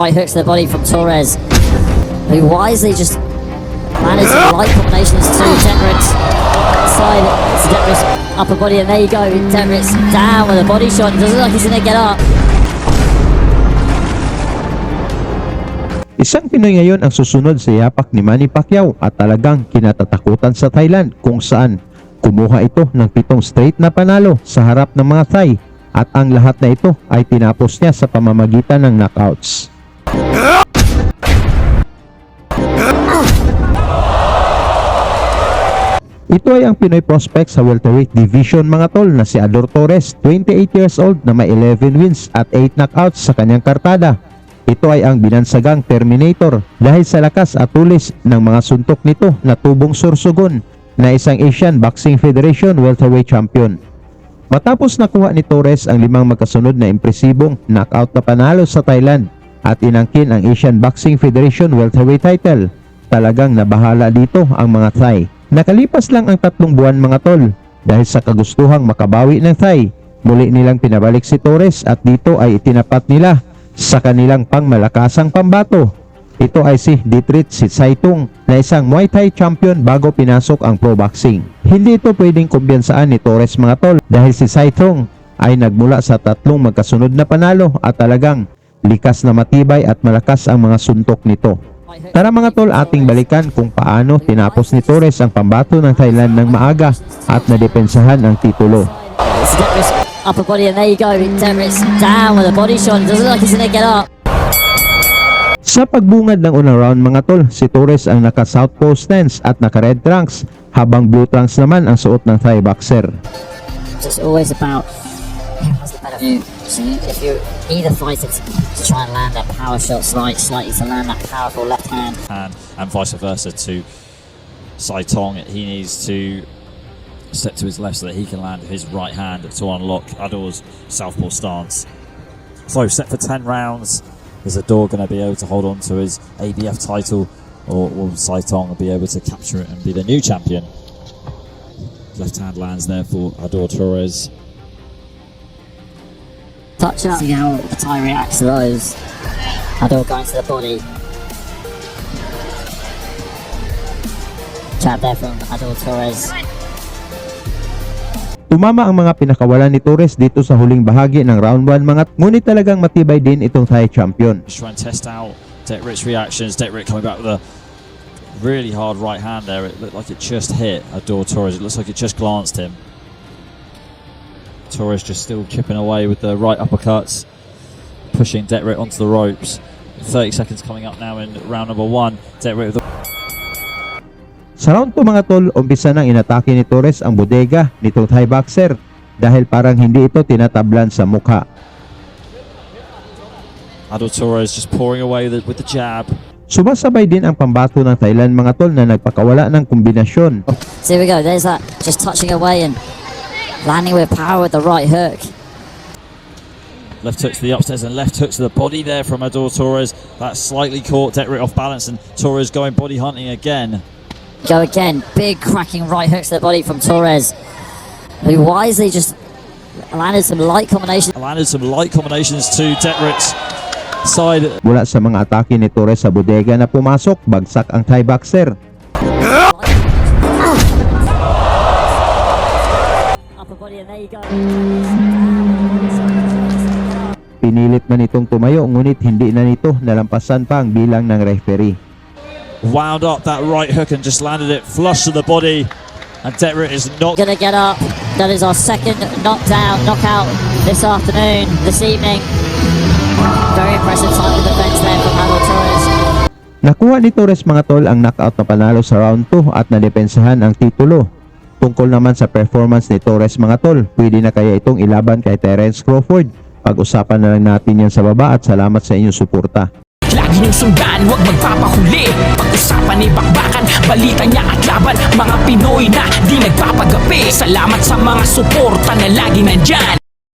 Right hooks to the body from Torres, who wisely just managed some light combinations to Demerits. Side to Demerits, upper body, and there you go. Demerits down with a body shot. Doesn't look like he's gonna get up. Isang Pinoy ngayon ang susunod sa yapak ni Manny Pacquiao at talagang kinatatakutan sa Thailand kung saan kumuha ito ng 7 straight na panalo sa harap ng mga Thai at ang lahat na ito ay tinapos niya sa pamamagitan ng knockouts. Ito ay ang Pinoy prospect sa welterweight division mga tol na si Ador Torres, 28 years old na may 11 wins at 8 knockouts sa kanyang kartada. Ito ay ang binansagang Terminator dahil sa lakas at tulis ng mga suntok nito na tubong Sorsogon na isang Asian Boxing Federation welterweight champion. Matapos nakuha ni Torres ang 5 magkasunod na impresibong knockout na panalo sa Thailand at inangkin ang Asian Boxing Federation welterweight title, talagang nabahala dito ang mga Thai. Nakalipas lang ang 3 buwan mga tol dahil sa kagustuhang makabawi ng Thai, muli nilang pinabalik si Torres at dito ay itinapat nila sa kanilang pangmalakasang pambato. Ito ay si Dietrich Saitung na isang Muay Thai champion bago pinasok ang pro boxing. Hindi ito pwedeng kumbiyansaan ni Torres mga tol dahil si Saitung ay nagmula sa 3 magkasunod na panalo at talagang likas na matibay at malakas ang mga suntok nito. Tara mga tol, ating balikan kung paano tinapos ni Torres ang pambato ng Thailand ng maaga at nadepensahan ang titulo. Upper body, and there you go. Demerits down with a body shot. Doesn't look like he's gonna get up. Sa pagbungad ng unang round mga tol, si Torres ang naka southpaw stance at naka red trunks habang blue trunks naman ang suot ng Thai boxer. It's always about what's the better view. So if you either fight it to try and land that power shot slightly to land that powerful left hand. And vice versa to Saitung. He needs to step to his left so that he can land his right hand to unlock Ador's southpaw stance. So set for 10 rounds. Is Ador going to be able to hold on to his ABF title, or will Saitung be able to capture it and be the new champion? Left hand lands there for Ador Torres. Touch up. See how the Thai reacts to those. Ador going to the body. Jab there from Ador Torres. Tumama ang mga pinakawalan ni Torres dito sa huling bahagi ng round 1 mga ngunit talagang matibay din itong Thai champion. Just try and test out Detrick's reactions. Detrick coming back with a really hard right hand there. It looked like it just hit Ador Torres. It looks like it just glanced him. Torres just still chipping away with the right uppercuts, pushing Detrick onto the ropes. 30 seconds coming up now in round number 1. Detrick with the... Sa round 2 mga tol, umpisa nang inatake ni Torres ang bodega nitong Thai boxer dahil parang hindi ito tinatablan sa mukha. Ador Torres just pouring away with the jab. Sumasabay din ang pambato ng Thailand mga tol na nagpakawala ng kombinasyon. So here we go. There's that just touching away and landing with power with the right hook. Left hook to the upstairs and left hook to the body there from Ador Torres. That slightly caught Detrick off balance and Torres going body hunting again. Go again, big cracking right hooks to the body from Torres, who wisely just landed some light combinations. Landed some light combinations to Detrick's side. Mula sa mga atake ni Torres sa bodega na pumasok, bagsak ang Thai boxer. Upper body, and there you go. Pinilit man itong tumayo ngunit hindi na nito nalampasan pa ang bilang ng referee. Wound up that right hook and just landed it flush to the body, and Detrick is not Gonna get up. That is our second knockout this afternoon, this evening. Very impressive time of defense there from Ador Torres. Nakuha ni Torres mga tol ang knockout na panalo sa round 2 at nadepensahan ang titulo. Tungkol naman sa performance ni Torres mga tol, pwede na kaya itong ilaban kay Terence Crawford? Pag-usapan na lang natin yan sa baba at salamat sa inyong suporta. Lagi niyong sundan, huwag magpapahuli. Pag-usapan ni bakbakan, balita niya at laban. Mga Pinoy na di nagpapagapi. Salamat sa mga suporta na lagi nandyan.